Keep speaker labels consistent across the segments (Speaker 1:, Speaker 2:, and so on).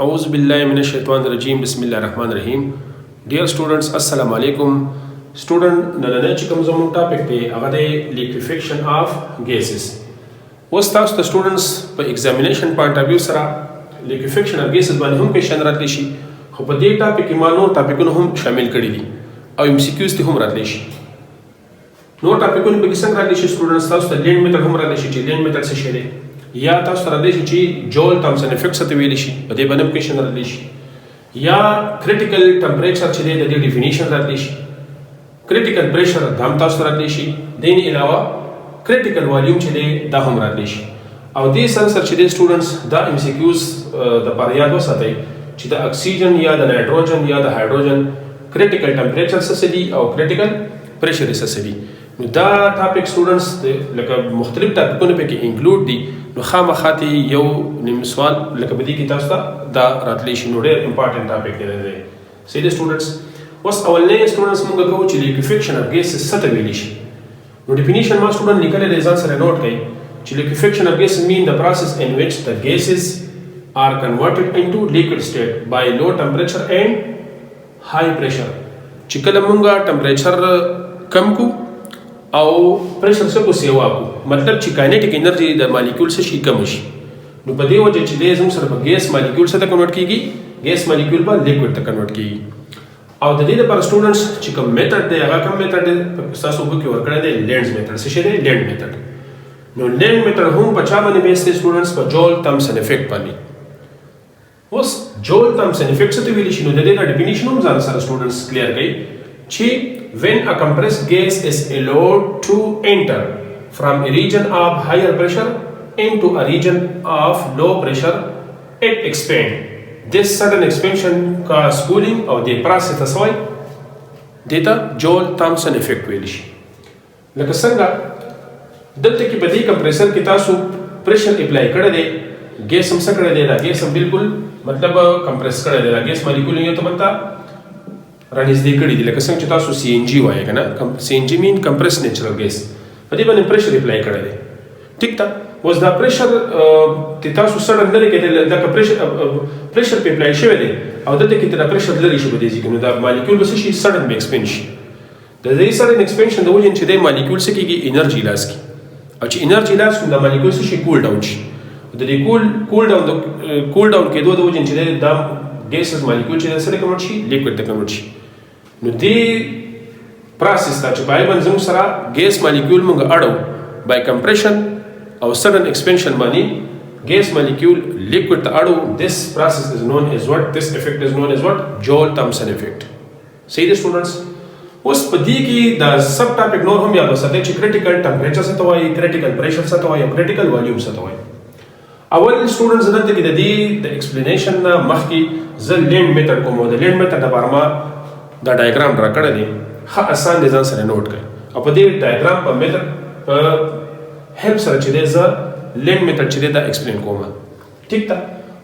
Speaker 1: أعوذ بالله من الشيطان الرجيم بسم الله الرحمن الرحيم. Dear students, Assalamu alaikum. Student, نننه چې کوم زموږ ټاپک دی هغه دی liquefaction of gases. اوس تاسو ته students په examination point of view سره liquefaction of gases باندې هم کوېشن راتلی شي، خو په دې ټاپک کې ما نور ټاپکونه هم شامل کړي دي او MCQs ته هم راتلی شي. نور ټاپکونه پکې څنګه راتلی شي students؟ تاسو ته لینډ میتھډ هم راتلی شي چې لینډ میتھډ څه شی دی، یا تاسو ته راتلی شي چې جول تامسن افیکټ څه ته ویلی شي، په دې باندې هم کوېشن راتلی شي، یا کریټیکل ټمپریچر چې دی د دې ډیفینیشن راتلی شي، کریټیکل پریشر دا هم تاسو ته راتلی شي، دین علاوه کریټیکل والیوم چې دی دا هم راتلی شي. او دې سره سره چې دی سټوډنټس دا MCQs دپاره یاد وساتئ چې د اکسیجن یا د نایټروجن یا د هایډروجن کریټیکل ټمپریچر څه دي او کریټیکل پریشر یې څه دي. نو دا ټاپک سټوډنټس لکه مختلف ټاپکونه پکې انکلوډ دي، نو خامخا ته یو نیم سوال لکه په دې کې تاسو ته دا راتلی شي، نو ډېر امپارټنټ ټاپک دی. صحیح دی سټوډنټس؟ اوس اولنی سټوډنټس موږ کوو چې liquefaction of gases څه ته ویلی شي. نو ډیفینیشن ما سټوډنټ لیکلی دی، ځان سره نوٹ کړئ چې liquefaction of gases mean the process in which the gases are converted into liquid state by low temperature and high pressure. چې کله موږ ټمپریچر کم کو او پریشر څه کو سیوا کو، مطلب چې کائنیټیک انرژي د مالیکول څه شي کم شي، نو په دې وجه چې دی زموږ سره په ګیس مالیکول څه ته کنورټ کیږي، ګیس مالیکول په لیکوډ ته کنورټ کیږي. او د دې لپاره سټوډنټس چې کوم میتھډ دی هغه کوم میتھډ دی تاسو وګورئ کې ورکړی دی لینډز میتھډ. څه شی دی؟ لینډ میتھډ. نو لینډ میتھډ هم په چا باندې بیس دی سټوډنټس؟ په جول تامسن افیکټ باندې. اوس جول تامسن افیکټ څه ته ویلی شي؟ نو د دې ډیفینیشن هم ځان سره سټوډنټس کلیر کړئ چې when a compressed gas is allowed to enter from a region of higher pressure into a region of low pressure, it expands. This sudden expansion causes cooling of the process of soil. Data Joule Thomson effect ویل شي. لکه څنګه دلته کې په دې کمپریسر کې تاسو پریشر اپلای کړی دی، ګیس هم څه کړی دی، دا ګیس هم بالکل مطلب کمپریس کړی دی، دا ګیس مالیکول یو ته بل ته رانږدې کړي دي. لکه څنګه چې تاسو CNG وایئ که نه، CNG مین کمپریس نیچرل ګیس، په دې باندې پریشر اپلای کړی دی. ټیک ده؟ اوس دا پریشر چې تاسو سډن لرې کړئ، دا پریشر پې اپلای شوی دی او دلته کې دا پریشر لرې شو په دې ځای کې، نو دا مالیکول به څه شي؟ سډن به ایکسپینډ شي. د دې سډن ایکسپینشن د وجې چې دی مالیکول څه کېږي؟ انرژي لاس کړي، او چې انرژي لاس کړي دا مالیکول څه شي؟ کول ډاون شي. د دې کول ډاون کېدو د وجې چې دی دا ګیسز مالیکول چې دی سره کنورټ شي؟ لیکوډ ته کنورټ شي. نو دې پروسس ته چې پای باندې زموږ سره ګیس مالیکول موږ اړو بای کمپریشن او سډن ایکسپینشن باندې ګیس مالیکول لیکوډ ته اړو، this process is known as what? This effect is known as what? Joule Thomson effect. صحیح دی سټوډنټس؟ اوس په دې کې دا سب ټاپک نور هم یاد وساتئ چې کریټیکل ټمپریچر څه ته وایي، کریټیکل پریشر څه ته وایي او کریټیکل والیوم څه ته وایي. اول سټوډنټس دلته کې د دې د ایکسپلینیشن نه مخکې زه لینډ میتھډ کوم، او د لینډ میتھډ لپاره ما دا ډایګرام ډرا کړی دی، ښه اسان دی، ځان سره نوٹ کړئ. او په دې ډایګرام په میتھډ په هیلپ سره چې دی زه لینډ میتھډ چې دی دا ایکسپلین کوم. ټیک ده؟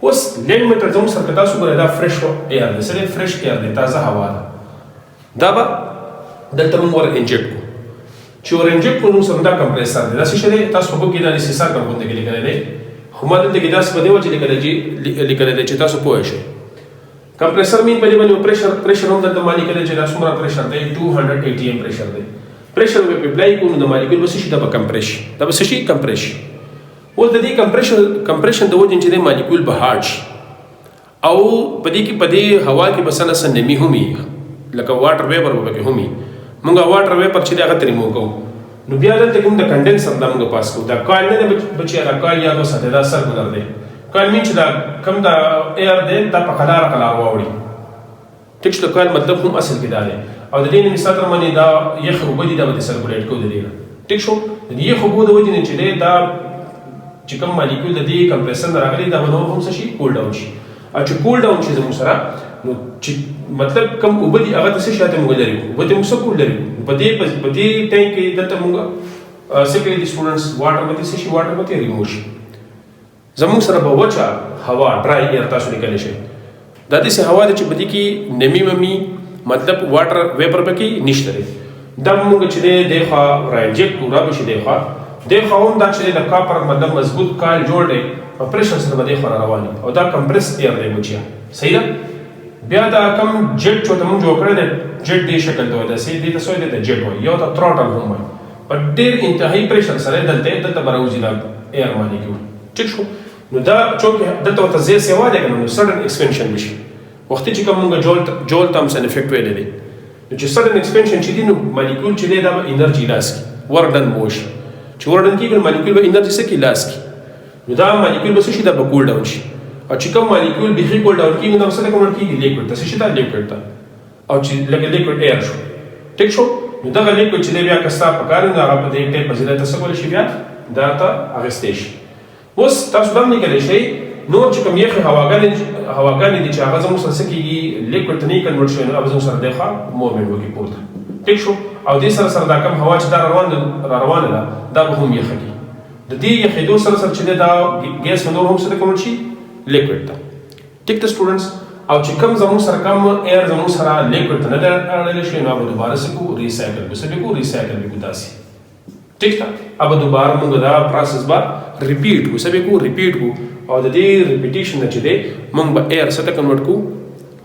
Speaker 1: اوس لینډ میتھډ زموږ سره که تاسو ګورئ دا فرش ایر دی، څه دی؟ فرش ایر دی، تازه هوا ده. دا به دلته موږ ور انجیکټ کړو، چې ور انجیکټ کړو موږ سره دا کمپریسر دی، دا څه شی دی؟ تاسو په بک کې دا سیسار کاربن کې لیکلی دی، خو ما دلته کې داسې په دې وجې لیکلی دی چې تاسو پوه شئ. کمپریسر مین په دې باندې پریشر هم دلته ما لیکلی چې دا څومره پریشر دی؟ 200 atm پریشر دی. پریشر به پې اپلای کړو نو د مالیکول به څه شي؟ دا به کمپریس شي، دا به څه شي؟ کمپریس شي. اوس د دې کمپریشن د وجې چې دی مالیکول به هارډ شي، او په دې کې په دې هوا کې به څه نه څه نمي هم وي، لکه واټر ویپر به پکې هم وي. موږ واټر ویپر چې دی هغه ته ریموو کوو، نو بیا دلته کې موږ د کنډنسر دا موږ پاس کوو. دا کایل نه دی بچیا، دا کایل یاد وساتئ، دا سرکولر دی. کایل مین چې دا کوم دا ایر دی دا په قلاره قلاره واوړي. ټیک شو؟ کایل مطلب هم اصل کې دا دی، او د دې نه مثال تر باندې دا یخ اوبه دي دا به سرکولیټ کوو د دې نه. ټیک شو؟ د یخ اوبو د وجې نه چې دی دا چې کوم مالیکول د دې کمپریسر نه راغلی دا به نور هم څه شي؟ کول ډاون شي. او چې کول ډاون شي زموږ سره، نو چې مطلب کوم اوبه دي هغه ته څه شی ته موږ لري، اوبه ته موږ څه کول لري په دې ټینک کې دلته موږ څه کوي دي سټوډنټس؟ واټر به څه شي؟ واټر به ریموو شي. زموږ سره به وچه هوا ډرای ایر تاسو لیکلی شئ، دا داسې هوا ده چې په دې کې نمی ممی مطلب واټر ویپر پکې نشته دی. دا موږ چې دی خوا را انجیکټ کړو را به شي دی خوا د خاون دا چې د کاپر مطلب مضبوط کال جوړ دی په پریشر سره باندې خور روان او دا کمپریس ایر دی بچیا صحیح ده. بیا دا کم جیټ چې موږ جوړ کړی دی جیټ دی شکل ته وایي سي دې ته سوې د جیټ وایي یو ته تھروټل هم وایي په ډېر انتهایی پریشر سره دلته براوځي دا ایر مالیکول ټیک شو. نو دا چونکې دلته ورته زیر سیوا دی کنه نو سډن ایکسپینشن نشي وختي چې کوم موږ جول تامسن افیکټ ویلې دی نو چې سډن ایکسپینشن چې دی نو مالیکول چې دی دا انرژي لاس کی وردن موش چې وردن کېږي مالیکول به انرژي سره کې لاس کی نو دا مالیکول به څه شي دا به کول ډاون شي او چې کوم مالیکول به کول ډاون کېږي نو سره کوم کېږي لیکوډ ته څه شي دا لیکوډ ته او چې لکه لیکوډ ایر شو ټیک شو. نو دا لیکوډ چې دی بیا کستا پکاره نه هغه په دې ټیپ په ځای ته څه کول شي بیا دا ته اغستې شي. اوس تاسو هم لیکلی شئ نور چې کوم یخې هواګانې دي چې هغه زموږ سره څه کېږي لیکوډ ته نه کنورټ شوی نو هغه زموږ سره دخوا موومنټ وکړي پورته ټیک شو. او دې سره سره دا کوم هوا چې دا را روانه ده دا به هم یخه کېږي د دې یخېدو سره سره چې دی دا ګیس نور هم سره کنورټ شي لیکوډ ته ټیک ده سټوډنټس. او چې کوم زموږ سره کوم ایر زموږ سره لیکوډ ته نه ده اړولی شوی نو هغه دوباره څه کوو ریسایکل به څه به کوو ریسایکل به کوو داسې ټیک ده. هغه دوباره موږ دا پروسس به ریپیټ کوو څه به کوو ریپیټ کوو او د دې ریپیټیشن نه چې دی موږ به ایر څه ته کنورټ کوو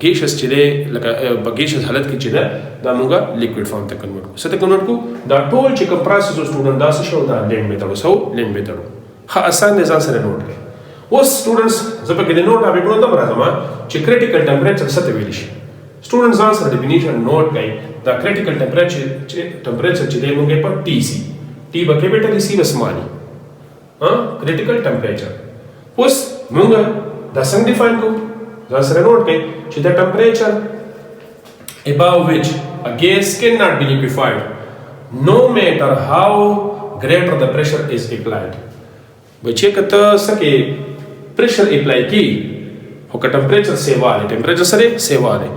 Speaker 1: ګیشس چې دی لکه په ګیشس حالت کې چې ده دا موږ لیکوډ فارم ته کنورټ کوو څه ته کنورټ کوو دا ټول چې کوم پروسس سټوډنټ دا څه شو دا لینډ میتھډ وسو لینډ میتھډ ښه آسان دی ځان سره نوٹ کړئ. اوس سټوډنټس زه پکې د نوٹ اپډیټ کوم راځم چې کریټیکل ټمپریچر څه ته ویل شي سټوډنټ ځان سره ډیفینیشن نوٹ کړئ. دا کریټیکل ټمپریچر چې دی موږ په ټي سي ټي به کیپټل سی به سمالي کریټیکل ټمپریچر. اوس موږ دا څنګه ډیفاین کوو ځان سره نوٹ کړئ چې د ټمپریچر above which a gas cannot be liquefied no matter how greater the pressure is applied. بچې کته سکه پریشر اپلای کی هو که ټمپریچر سیوا دی ټمپریچر سره سیوا دی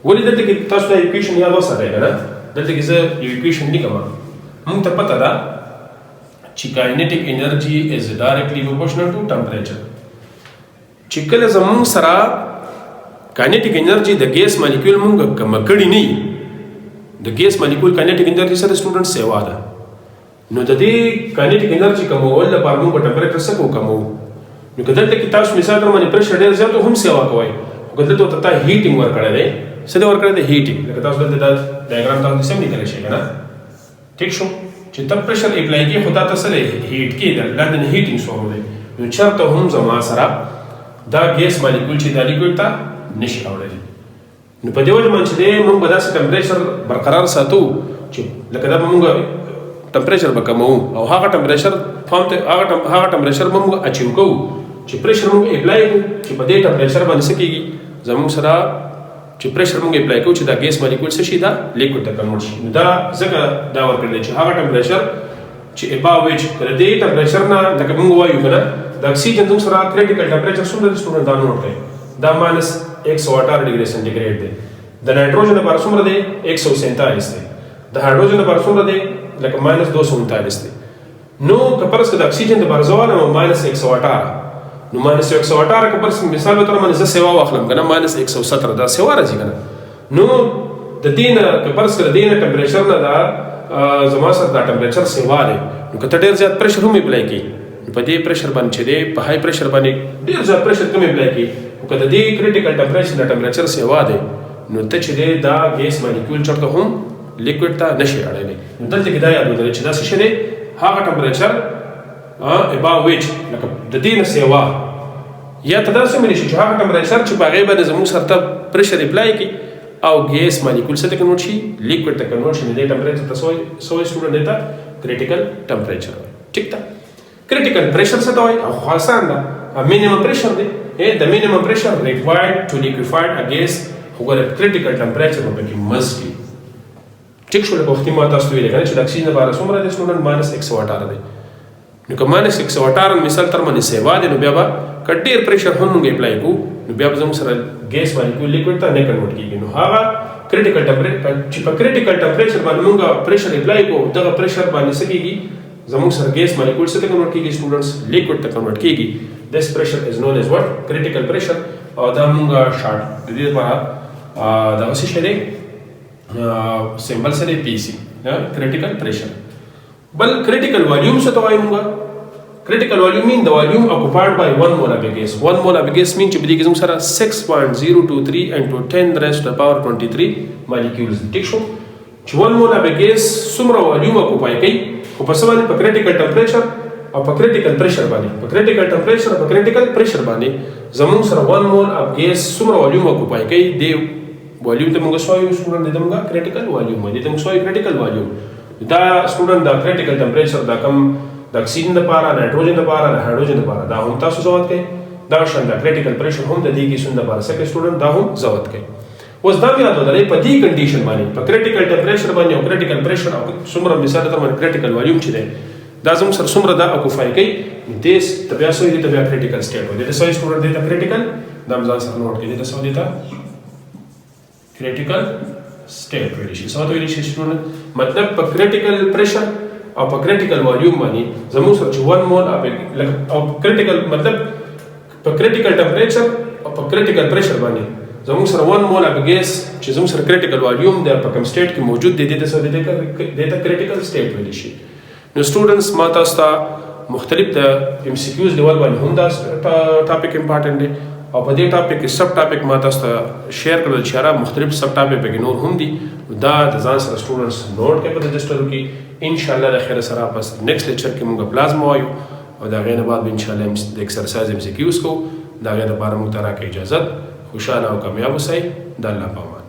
Speaker 1: ولې دلته کې تاسو د ایکویشن یاد وساتئ کنه دلته کې زه ایکویشن لیکم موږ ته پته ده چې کاینیټیک انرژي از ډایرکټلی پروپورشنل ټو ټمپریچر چې کله زموږ سره کاینیټیک انرژي د ګیس مالیکول موږ کم کړی نه د ګیس مالیکول کاینیټیک انرژي سره سټوډنټ سیوا ده نو د دې کاینیټیک انرژي کمول لپاره موږ ټمپریچر څه کوو نو که دلته کې تاسو مثال در باندې پریشر ډېر زیات هم سیوا کوئ که دلته ته هیټینګ ورکړی دی څه دی ورکړی دی هیټینګ لکه تاسو دلته دا ډایګرام تاسو سم لیکلی شئ که نه ټیک شو چې ته پریشر اپلای کړي خو دا ته څه دی هیټ کېږي لاندې هیټینګ شروع دی نو چېرته هم زما سره دا ګیس مالیکول چې دا لیکوډ ته نشي راوړلی نو په دې وجه باندې چې دی موږ به داسې ټمپریچر برقرار ساتو چې لکه دا به موږ ټمپریچر به کموو او هغه ټمپریچر فارم ته هغه ټمپریچر به موږ اچیو کوو چې پریشر موږ اپلای کوو چې په دې ټمپریچر باندې څه کېږي زموږ سره چې پریشر موږ اپلای کوو چې دا ګیس مالیکول څه شي دا لیکوډ ته کنورټ شي نو دا ځکه دا ورکړل چې هغه ټمپریچر چې above which تر دې ټمپریچر نه لکه موږ وایو کنه د اکسیجن دوم سره کریټیکل ټمپریچر څومره دی سټوډنټ دا نوٹ کړئ دا -118 ډیګري سنټیګریډ دی د نایټروجن لپاره څومره دی 147 دی د هایدروجن لپاره څومره دی لکه -239 دی نو کپرس د اکسیجن لپاره زوال -118 نو -118 کپرس مثال به تر باندې زه سیوا واخلم کنه -117 دا سیوا راځي کنه نو د دین کپرس د دین ټمپریچر نه دا زما سره دا ټمپریچر سیوا دی نو کته ډیر زیات پریشر هم اپلای کی په دې پریشر باندې چې دی په های پریشر باندې ډیر زیات پریشر کم اپلای کی او کته دې کریټیکل ټمپریچر د ټمپریچر سیوا دی نو ته چې دی دا ګیس مالیکول چرته هم لیکوډ ته نشي اړولی نو دلته کې دا یاد ولرئ چې دا څه شی دی هغه ټمپریچر above which لکه د دې نه سیوا یا ته داسې ویلی شي چې هغه ټمپریچر چې په هغې باندې زموږ سره ته پریشر اپلای کړي او ګیس مالیکول څه ته کنورټ شي لیکوډ ته کنورټ شي نو دې ټمپریچر ته څه وایي سټوډنټ دی ته کریټیکل ټمپریچر ټیک ده کریټیکل پریشر څه ته وایي خو آسان ده minimum pressure دی the minimum pressure required to liquefy a gas وګوره کریټیکل ټمپریچر په کې must be ټیک شو لکه وختي ما تاسو ویل کنه چې د اکسیجن لپاره څومره دی سټوډنټ -118 دی نو که -118 مثال تر باندې سیوا دی نو بیا به که ډېر پریشر هم موږ اپلای کوو نو بیا به زموږ سره ګیس مالیکول لیکوډ ته نه کنورټ کېږي نو هغه کریټیکل ټمپریچر چې په کریټیکل ټمپریچر باندې موږ پریشر اپلای کوو دغه پریشر باندې څه کېږي زموږ سره ګیس مالیکول څه ته کنورټ کېږي سټوډنټس لیکوډ ته کنورټ کېږي this pressure is known as what critical pressure او دا موږ شارټ د دې لپاره دا څه شی دی سمبل سره پی سی کریټیکل پریشر بل critical volume څه ته وایو موږ critical volume mean the volume occupied by 1 mole of a gas 1 mole of a gas mean چې بده کې زموږ سره 6.023 into 10 raised to the power 23 molecules ټیک شو چې 1 mole of a gas څومره volume occupy کوي او په سمانه په critical temperature او په critical pressure باندې په critical temperature او په critical pressure باندې زموږ سره 1 mole of gas څومره volume occupy کوي دی volume ته موږ سوایو سټوډنټ د موږ critical volume دی ته موږ سوایو critical volume دا سټوډنټ دا critical temperature دا کم د اکسیجن لپاره نایټروجن لپاره د هایدروجن لپاره دا هم تاسو زوات کوي دا شان د critical pressure هم د دې کې سند لپاره سکه سټوډنټ دا هم زوات کوي اوس دا بیا ته درې په دې کنډیشن باندې په critical temperature باندې او critical pressure او څومره مثال تر باندې critical volume چې دی دا زموږ سره څومره دا اکوفای کوي دیس تبیا سوې دي تبیا critical state و دي سوې سټوډنټ دی ته critical دا مزه سره نوٹ کړئ دا سوې دي ته critical state ویل شي سمته ویل شي سټوډنټ مطلب په critical pressure او په critical volume باندې زموږ سره 1 mole او critical مطلب په critical temperature او په critical pressure باندې زموږ سره 1 mole of gas چې زموږ سره critical volume د په کوم state کې موجود دی د څه د critical state ویل شي نو سټوډنټس ما تاسو ته مختلف د MCQs لیول باندې هم دا ټاپک امپورټنت دی او په دې ټاپک کې سب ټاپک ما تاسو ته شیر کړل چې را مختلف سب ټاپک په کې نور هم دي دا د ځان سره سټوډنټس نوٹ کې په رجسټر کې ان شاء الله د خیر سره پس نیکسټ لیکچر کې موږ پلازما وایو او دا غیر بعد ان شاء الله د ایکسرسایز MCQs کو دا غیر لپاره موږ ته راکې اجازه خوشاله او کامیاب اوسئ د الله په امان